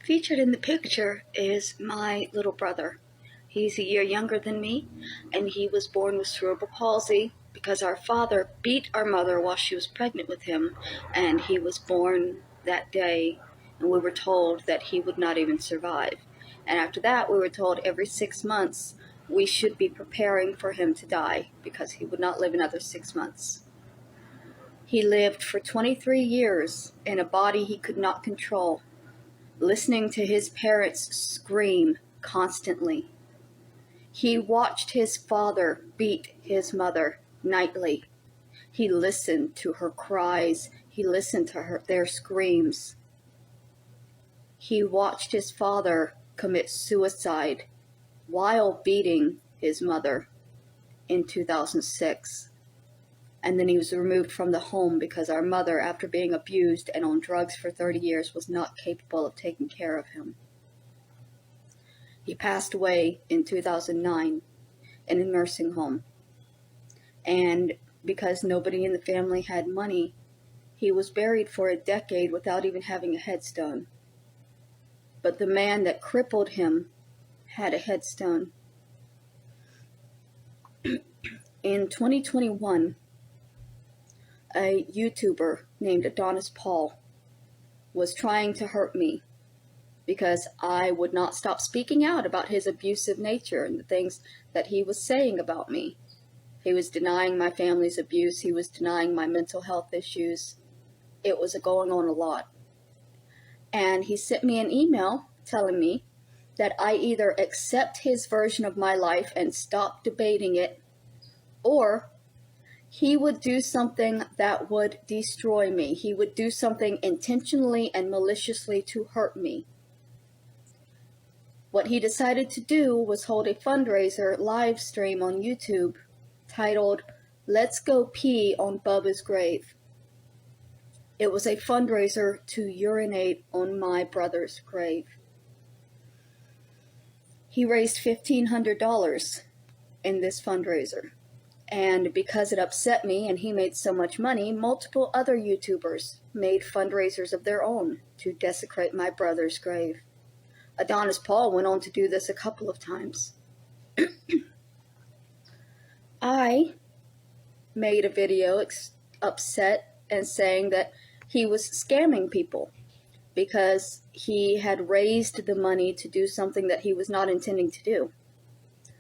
Featured in the picture is my little brother. He's a year younger than me, and he was born with cerebral palsy because our father beat our mother while she was pregnant with him, and he was born that day, and we were told that he would not even survive. And after that, we were told every 6 months we should be preparing for him to die because he would not live another 6 months. He lived for 23 years in a body he could not control, listening to his parents scream constantly. He watched his father beat his mother nightly. He listened to her cries. He listened to their screams. He watched his father commit suicide while beating his mother in 2006. And then he was removed from the home because our mother, after being abused and on drugs for 30 years, was not capable of taking care of him. He passed away in 2009 in a nursing home. And because nobody in the family had money, he was buried for a decade without even having a headstone. But the man that crippled him had a headstone. In 2021, a YouTuber named Adonis Paul was trying to hurt me because I would not stop speaking out about his abusive nature and the things that he was saying about me. He was denying my family's abuse. He was denying my mental health issues. It was going on a lot. And he sent me an email telling me that I either accept his version of my life and stop debating it, or he would do something that would destroy me. He would do something intentionally and maliciously to hurt me. What he decided to do was hold a fundraiser live stream on YouTube titled, "Let's Go Pee on Bubba's Grave." It was a fundraiser to urinate on my brother's grave. He raised $1,500 in this fundraiser. And because it upset me and he made so much money, multiple other YouTubers made fundraisers of their own to desecrate my brother's grave. Adonis Paul went on to do this a couple of times. I made a video upset and saying that he was scamming people because he had raised the money to do something that he was not intending to do.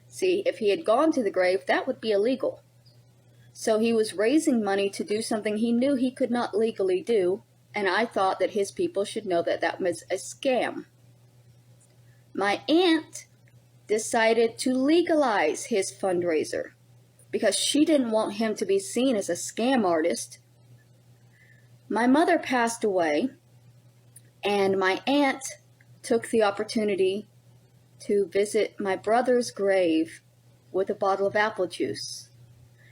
See, if he had gone to the grave, that would be illegal. So he was raising money to do something he knew he could not legally do, and I thought that his people should know that that was a scam. My aunt decided to legalize his fundraiser because she didn't want him to be seen as a scam artist. My mother passed away, and my aunt took the opportunity to visit my brother's grave with a bottle of apple juice.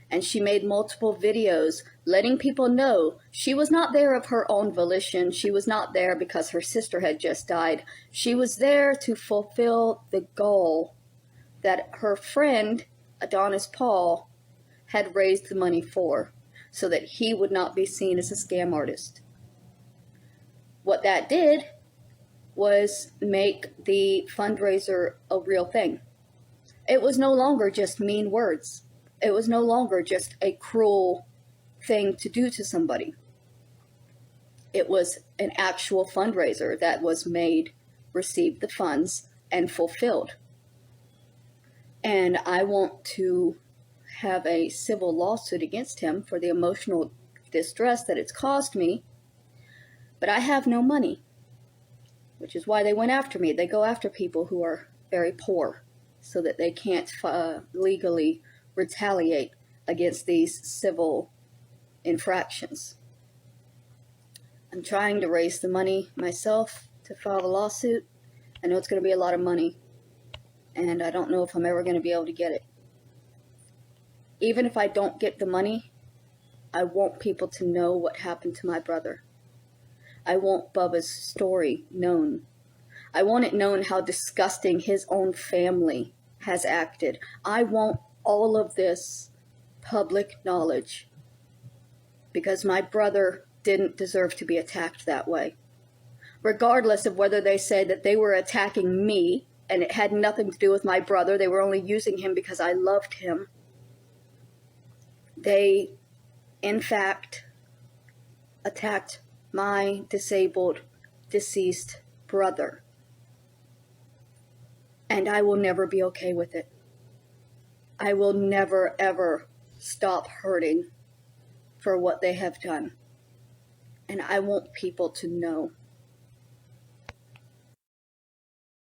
And she made multiple videos letting people know she was not there of her own volition. She was not there because her sister had just died. She was there to fulfill the goal that her friend, Adonis Paul, had raised the money for, so that he would not be seen as a scam artist. What that did was make the fundraiser a real thing. It was no longer just mean words. It was no longer just a cruel thing to do to somebody. It was an actual fundraiser that was made, received the funds, and fulfilled. And I want to have a civil lawsuit against him for the emotional distress that it's caused me, but I have no money, which is why they went after me. They go after people who are very poor so that they can't legally retaliate against these civil infractions. I'm trying to raise the money myself to file a lawsuit. I know it's going to be a lot of money, and I don't know if I'm ever going to be able to get it. Even if I don't get the money, I want people to know what happened to my brother. I want Bubba's story known. I want it known how disgusting his own family has acted. I want all of this public knowledge because my brother didn't deserve to be attacked that way. regardless of whether they said that they were attacking me and it had nothing to do with my brother, they were only using him because I loved him. They, in fact, attacked my disabled, deceased brother. And I will never be okay with it. I will never, ever stop hurting for what they have done. And I want people to know